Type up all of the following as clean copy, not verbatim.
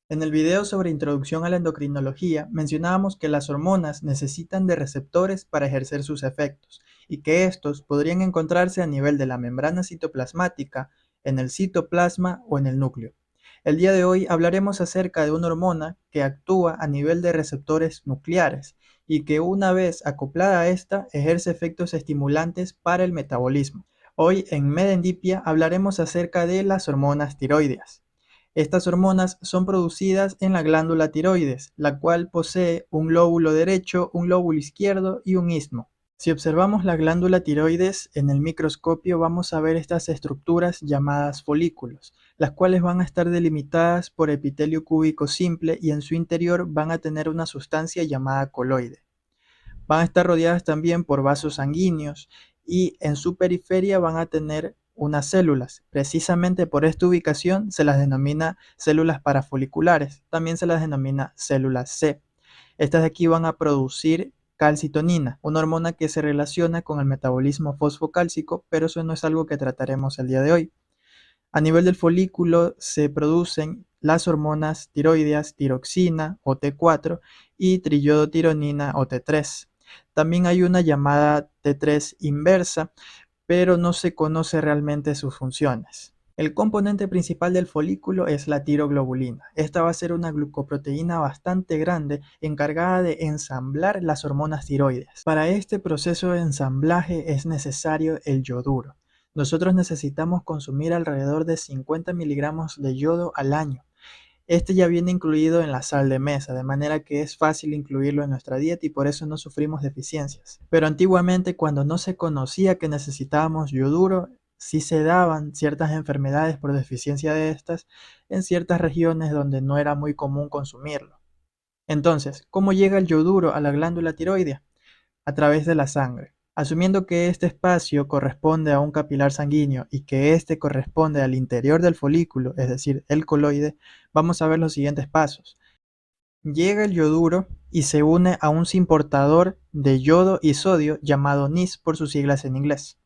En el video sobre introducción a la endocrinología mencionábamos que las hormonas necesitan de receptores para ejercer sus efectos y que estos podrían encontrarse a nivel de la membrana citoplasmática, en el citoplasma o en el núcleo. El día de hoy hablaremos acerca de una hormona que actúa a nivel de receptores nucleares y que una vez acoplada a esta ejerce efectos estimulantes para el metabolismo. Hoy en Medendipia hablaremos acerca de las hormonas tiroideas. Estas hormonas son producidas en la glándula tiroides, la cual posee un lóbulo derecho, un lóbulo izquierdo y un istmo. Si observamos la glándula tiroides en el microscopio vamos a ver estas estructuras llamadas folículos, las cuales van a estar delimitadas por epitelio cúbico simple y en su interior van a tener una sustancia llamada coloide. Van a estar rodeadas también por vasos sanguíneos y en su periferia van a tener unas células. Precisamente por esta ubicación se las denomina células parafoliculares, también se las denomina células C. Estas de aquí van a producir calcitonina, una hormona que se relaciona con el metabolismo fosfocálcico, pero eso no es algo que trataremos el día de hoy. A nivel del folículo se producen las hormonas tiroideas tiroxina o T4 y triiodotironina o T3. También hay una llamada T3 inversa, pero no se conoce realmente sus funciones. El componente principal del folículo es la tiroglobulina. Esta va a ser una glucoproteína bastante grande encargada de ensamblar las hormonas tiroides. Para este proceso de ensamblaje es necesario el yoduro. Nosotros necesitamos consumir alrededor de 50 miligramos de yodo al año. Este ya viene incluido en la sal de mesa, de manera que es fácil incluirlo en nuestra dieta y por eso no sufrimos deficiencias. Pero antiguamente, cuando no se conocía que necesitábamos yoduro, sí se daban ciertas enfermedades por deficiencia de estas en ciertas regiones donde no era muy común consumirlo. Entonces, ¿cómo llega el yoduro a la glándula tiroidea? A través de la sangre. Asumiendo que este espacio corresponde a un capilar sanguíneo y que este corresponde al interior del folículo, es decir, el coloide, vamos a ver los siguientes pasos. Llega el yoduro y se une a un simportador de yodo y sodio llamado NIS por sus siglas en inglés.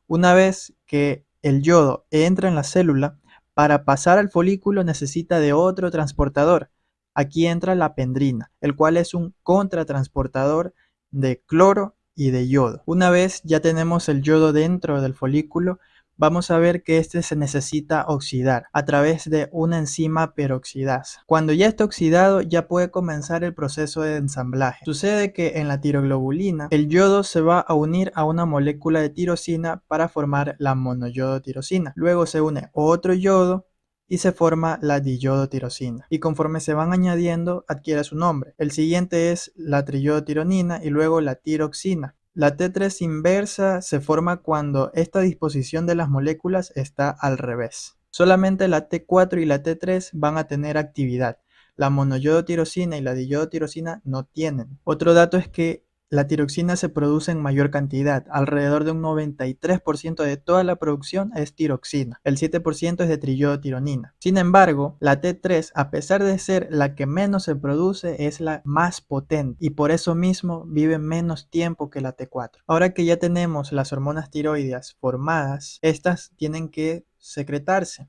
Una vez que el yodo entra en la célula, para pasar al folículo necesita de otro transportador. Aquí entra la pendrina, el cual es un contratransportador de cloro y de yodo. Una vez ya tenemos el yodo dentro del folículo, vamos a ver que este se necesita oxidar a través de una enzima peroxidasa. Cuando ya está oxidado, ya puede comenzar el proceso de ensamblaje. Sucede que en la tiroglobulina, el yodo se va a unir a una molécula de tirosina para formar la monoyodotirosina. Luego se une otro yodo y se forma la diyodotirosina. Y conforme se van añadiendo, adquiere su nombre. El siguiente es la triiodotironina y luego la tiroxina. La T3 inversa se forma cuando esta disposición de las moléculas está al revés. Solamente la T4 y la T3 van a tener actividad. La monoyodotirosina y la diyodotirosina no tienen. Otro dato es que la tiroxina se produce en mayor cantidad, alrededor de un 93% de toda la producción es tiroxina, el 7% es de triiodotironina. Sin embargo, la T3, a pesar de ser la que menos se produce, es la más potente y por eso mismo vive menos tiempo que la T4. Ahora que ya tenemos las hormonas tiroideas formadas, estas tienen que secretarse.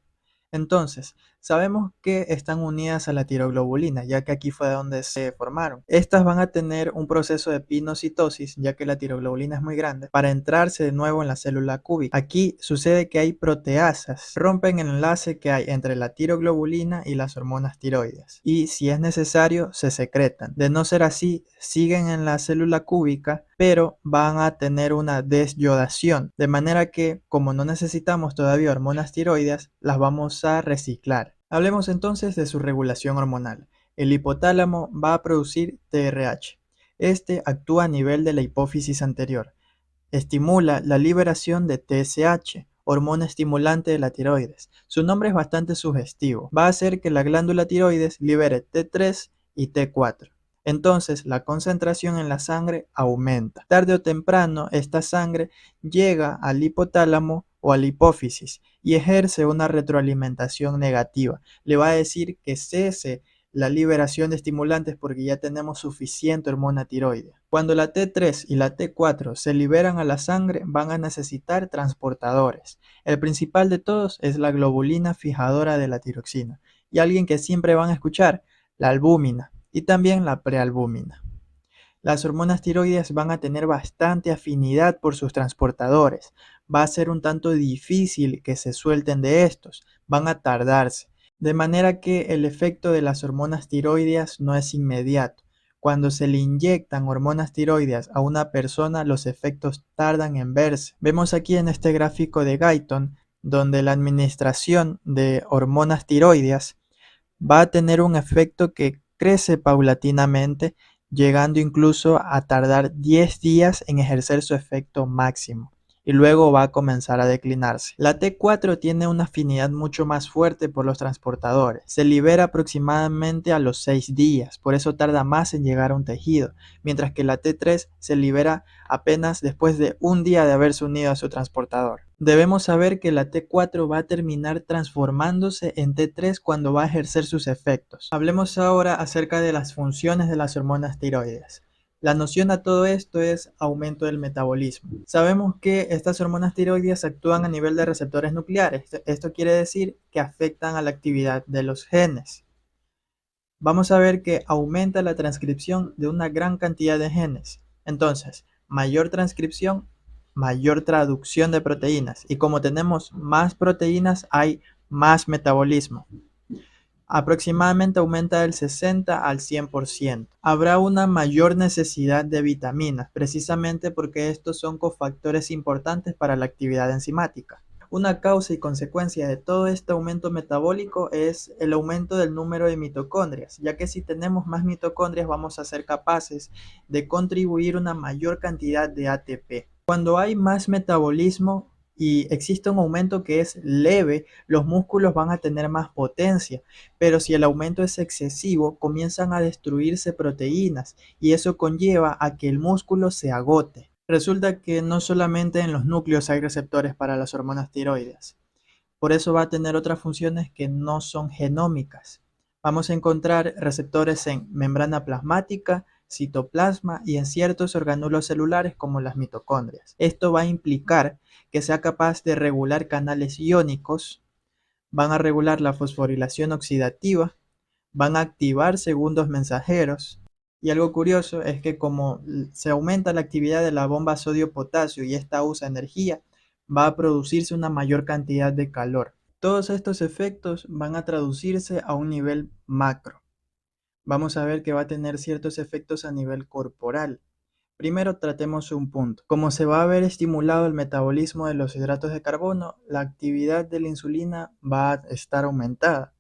Entonces, sabemos que están unidas a la tiroglobulina, ya que aquí fue donde se formaron. Estas van a tener un proceso de pinocitosis, ya que la tiroglobulina es muy grande, para entrarse de nuevo en la célula cúbica. Aquí sucede que hay proteasas, rompen el enlace que hay entre la tiroglobulina y las hormonas tiroides, y si es necesario, se secretan. De no ser así, siguen en la célula cúbica, pero van a tener una desyodación, de manera que, como no necesitamos todavía hormonas tiroideas, las vamos a reciclar. Hablemos entonces de su regulación hormonal. El hipotálamo va a producir TRH. Este actúa a nivel de la hipófisis anterior. Estimula la liberación de TSH, hormona estimulante de la tiroides. Su nombre es bastante sugestivo. Va a hacer que la glándula tiroides libere T3 y T4. Entonces la concentración en la sangre aumenta. Tarde o temprano esta sangre llega al hipotálamo o a la hipófisis y ejerce una retroalimentación negativa. Le va a decir que cese la liberación de estimulantes porque ya tenemos suficiente hormona tiroidea. Cuando la T3 y la T4 se liberan a la sangre, van a necesitar transportadores. El principal de todos es la globulina fijadora de la tiroxina. Y alguien que siempre van a escuchar, la albúmina y también la prealbúmina. Las hormonas tiroides van a tener bastante afinidad por sus transportadores. Va a ser un tanto difícil que se suelten de estos, van a tardarse. De manera que el efecto de las hormonas tiroides no es inmediato. Cuando se le inyectan hormonas tiroides a una persona, los efectos tardan en verse. Vemos aquí en este gráfico de Guyton, donde la administración de hormonas tiroides va a tener un efecto que crece paulatinamente, llegando incluso a tardar 10 días en ejercer su efecto máximo y luego va a comenzar a declinarse. La T4 tiene una afinidad mucho más fuerte por los transportadores. Se libera aproximadamente a los 6 días, por eso tarda más en llegar a un tejido, mientras que la T3 se libera apenas después de un día de haberse unido a su transportador. Debemos saber que la T4 va a terminar transformándose en T3 cuando va a ejercer sus efectos. Hablemos ahora acerca de las funciones de las hormonas tiroides. La noción a todo esto es aumento del metabolismo. Sabemos que estas hormonas tiroides actúan a nivel de receptores nucleares. Esto quiere decir que afectan a la actividad de los genes. Vamos a ver que aumenta la transcripción de una gran cantidad de genes. Entonces, mayor transcripción, mayor traducción de proteínas. Y como tenemos más proteínas, hay más metabolismo. Aproximadamente aumenta del 60 al 100%. Habrá una mayor necesidad de vitaminas, precisamente porque estos son cofactores importantes para la actividad enzimática. Una causa y consecuencia de todo este aumento metabólico es el aumento del número de mitocondrias, ya que si tenemos más mitocondrias vamos a ser capaces de contribuir una mayor cantidad de ATP. Cuando hay más metabolismo y existe un aumento que es leve, los músculos van a tener más potencia, pero si el aumento es excesivo, comienzan a destruirse proteínas y eso conlleva a que el músculo se agote. Resulta que no solamente en los núcleos hay receptores para las hormonas tiroides, por eso va a tener otras funciones que no son genómicas. Vamos a encontrar receptores en membrana plasmática, citoplasma y en ciertos orgánulos celulares como las mitocondrias. Esto va a implicar que sea capaz de regular canales iónicos, van a regular la fosforilación oxidativa, van a activar segundos mensajeros. Y algo curioso es que como se aumenta la actividad de la bomba sodio-potasio y esta usa energía, va a producirse una mayor cantidad de calor. Todos estos efectos van a traducirse a un nivel macro. Vamos a ver que va a tener ciertos efectos a nivel corporal. Primero tratemos un punto. Como se va a ver estimulado el metabolismo de los hidratos de carbono, la actividad de la insulina va a estar aumentada.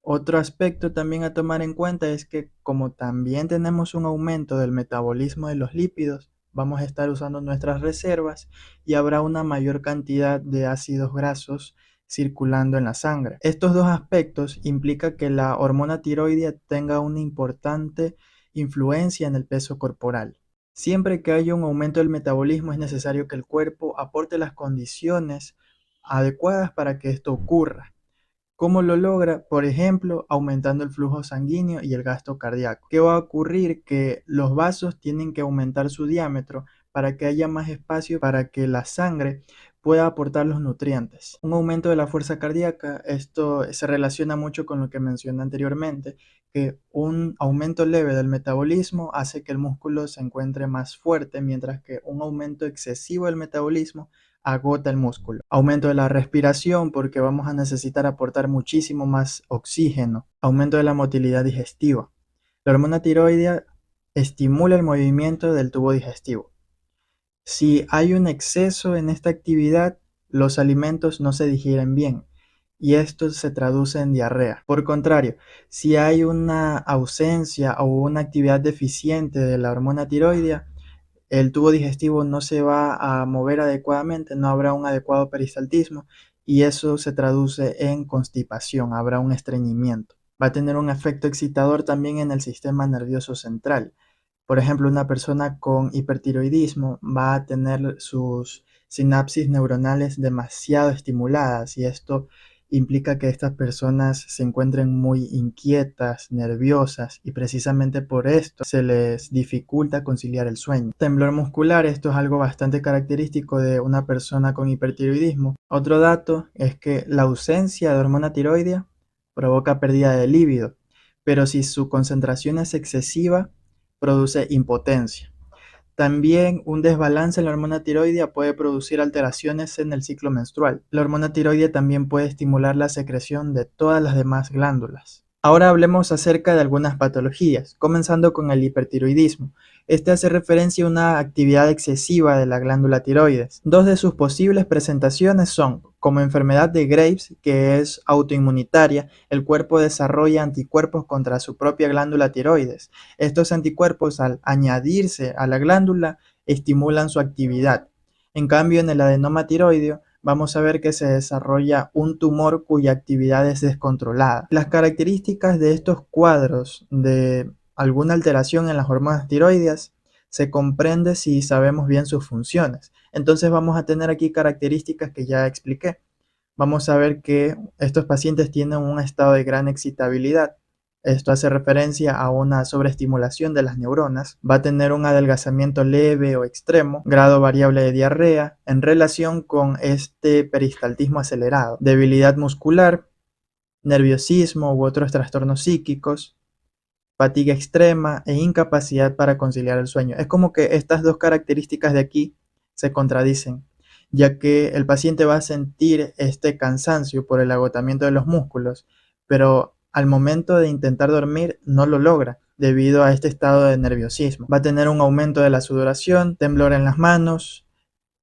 Otro aspecto también a tomar en cuenta es que como también tenemos un aumento del metabolismo de los lípidos, vamos a estar usando nuestras reservas y habrá una mayor cantidad de ácidos grasos circulando en la sangre. Estos dos aspectos implican que la hormona tiroidea tenga una importante influencia en el peso corporal. Siempre que haya un aumento del metabolismo es necesario que el cuerpo aporte las condiciones adecuadas para que esto ocurra. ¿Cómo lo logra? Por ejemplo, aumentando el flujo sanguíneo y el gasto cardíaco. ¿Qué va a ocurrir? Que los vasos tienen que aumentar su diámetro para que haya más espacio para que la sangre pueda aportar los nutrientes. Un aumento de la fuerza cardíaca, esto se relaciona mucho con lo que mencioné anteriormente, que un aumento leve del metabolismo hace que el músculo se encuentre más fuerte, mientras que un aumento excesivo del metabolismo agota el músculo. Aumento de la respiración porque vamos a necesitar aportar muchísimo más oxígeno. Aumento de la motilidad digestiva. La hormona tiroidea estimula el movimiento del tubo digestivo. Si hay un exceso en esta actividad, los alimentos no se digieren bien y esto se traduce en diarrea. Por contrario, si hay una ausencia o una actividad deficiente de la hormona tiroidea, el tubo digestivo no se va a mover adecuadamente, no habrá un adecuado peristaltismo y eso se traduce en constipación, habrá un estreñimiento. Va a tener un efecto excitador también en el sistema nervioso central. Por ejemplo, una persona con hipertiroidismo va a tener sus sinapsis neuronales demasiado estimuladas y esto implica que estas personas se encuentren muy inquietas, nerviosas y precisamente por esto se les dificulta conciliar el sueño. Temblor muscular, esto es algo bastante característico de una persona con hipertiroidismo. Otro dato es que la ausencia de hormona tiroidea provoca pérdida de líbido, pero si su concentración es excesiva, produce impotencia. También un desbalance en la hormona tiroidea puede producir alteraciones en el ciclo menstrual. La hormona tiroidea también puede estimular la secreción de todas las demás glándulas. Ahora hablemos acerca de algunas patologías, comenzando con el hipertiroidismo. Este hace referencia a una actividad excesiva de la glándula tiroides. Dos de sus posibles presentaciones son como enfermedad de Graves, que es autoinmunitaria, el cuerpo desarrolla anticuerpos contra su propia glándula tiroides. Estos anticuerpos, al añadirse a la glándula, estimulan su actividad. En cambio, en el adenoma tiroideo, vamos a ver que se desarrolla un tumor cuya actividad es descontrolada. Las características de estos cuadros de alguna alteración en las hormonas tiroideas se comprende si sabemos bien sus funciones. Entonces vamos a tener aquí características que ya expliqué. Vamos a ver que estos pacientes tienen un estado de gran excitabilidad. Esto hace referencia a una sobreestimulación de las neuronas. Va a tener un adelgazamiento leve o extremo, grado variable de diarrea, en relación con este peristaltismo acelerado, debilidad muscular, nerviosismo u otros trastornos psíquicos, fatiga extrema e incapacidad para conciliar el sueño. Es como que estas dos características de aquí se contradicen, ya que el paciente va a sentir este cansancio por el agotamiento de los músculos, pero al momento de intentar dormir no lo logra debido a este estado de nerviosismo. Va a tener un aumento de la sudoración, temblor en las manos,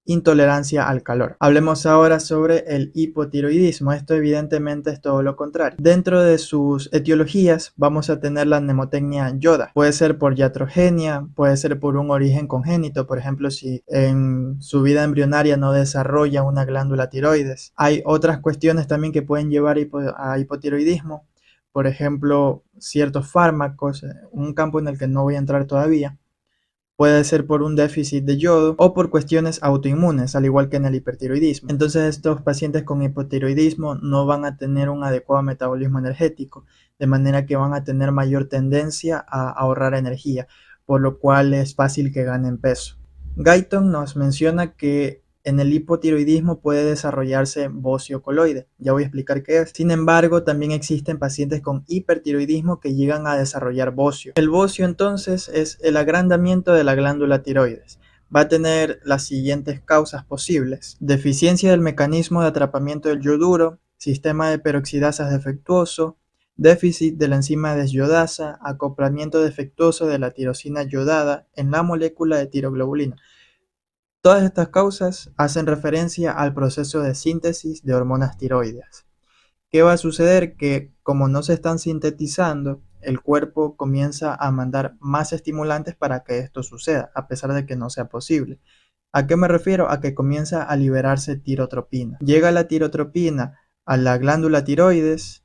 intolerancia al calor. Hablemos ahora sobre el hipotiroidismo. Esto evidentemente es todo lo contrario. Dentro de sus etiologías vamos a tener la mnemotecnia yoda. Puede ser por iatrogenia, puede ser por un origen congénito, por ejemplo, si en su vida embrionaria no desarrolla una glándula tiroides. Hay otras cuestiones también que pueden llevar a hipotiroidismo, por ejemplo, ciertos fármacos, un campo en el que no voy a entrar todavía. Puede ser por un déficit de yodo o por cuestiones autoinmunes, al igual que en el hipertiroidismo. Entonces, estos pacientes con hipotiroidismo no van a tener un adecuado metabolismo energético, de manera que van a tener mayor tendencia a ahorrar energía, por lo cual es fácil que ganen peso. Guyton nos menciona que en el hipotiroidismo puede desarrollarse bocio coloide. Ya voy a explicar qué es. Sin embargo, también existen pacientes con hipertiroidismo que llegan a desarrollar bocio. El bocio entonces es el agrandamiento de la glándula tiroides. Va a tener las siguientes causas posibles: deficiencia del mecanismo de atrapamiento del yoduro, sistema de peroxidasas defectuoso, déficit de la enzima desyodasa, acoplamiento defectuoso de la tirosina yodada en la molécula de tiroglobulina. Todas estas causas hacen referencia al proceso de síntesis de hormonas tiroideas. ¿Qué va a suceder? Que como no se están sintetizando, el cuerpo comienza a mandar más estimulantes para que esto suceda, a pesar de que no sea posible. ¿A qué me refiero? A que comienza a liberarse tirotropina. Llega la tirotropina a la glándula tiroides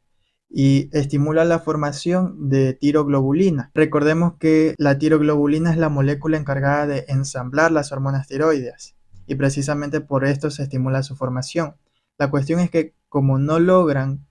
y estimula la formación de tiroglobulina. Recordemos que la tiroglobulina es la molécula encargada de ensamblar las hormonas tiroideas y precisamente por esto se estimula su formación. La cuestión es que como no logran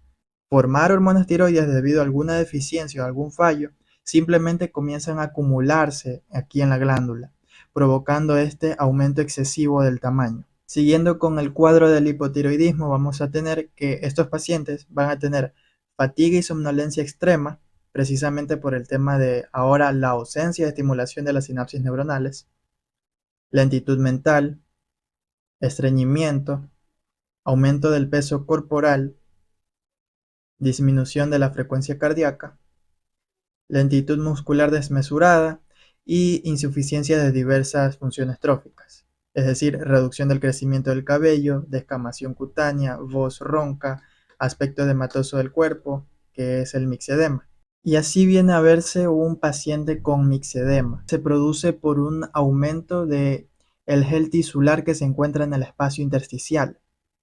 formar hormonas tiroideas debido a alguna deficiencia o algún fallo, simplemente comienzan a acumularse aquí en la glándula, provocando este aumento excesivo del tamaño. Siguiendo con el cuadro del hipotiroidismo, vamos a tener que estos pacientes van a tener fatiga y somnolencia extrema, precisamente por el tema de ahora la ausencia de estimulación de las sinapsis neuronales, lentitud mental, estreñimiento, aumento del peso corporal, disminución de la frecuencia cardíaca, lentitud muscular desmesurada y insuficiencia de diversas funciones tróficas, es decir, reducción del crecimiento del cabello, descamación cutánea, voz ronca, aspecto edematoso del cuerpo, que es el mixedema. Y así viene a verse un paciente con mixedema. Se produce por un aumento de el gel tisular que se encuentra en el espacio intersticial.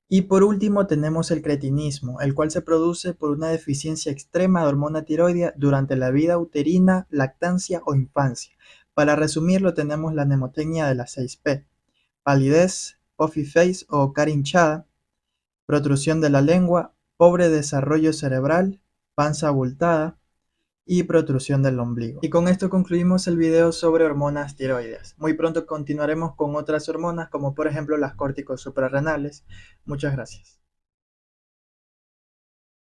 Y por último tenemos el cretinismo, el cual se produce por una deficiencia extrema de hormona tiroidea durante la vida uterina, lactancia o infancia. Para resumirlo tenemos la mnemotecnia de las 6P: palidez, puffy face o cara hinchada, protrusión de la lengua, pobre desarrollo cerebral, panza abultada y protrusión del ombligo. Y con esto concluimos el video sobre hormonas tiroideas. Muy pronto continuaremos con otras hormonas como por ejemplo las córticos suprarrenales. Muchas gracias.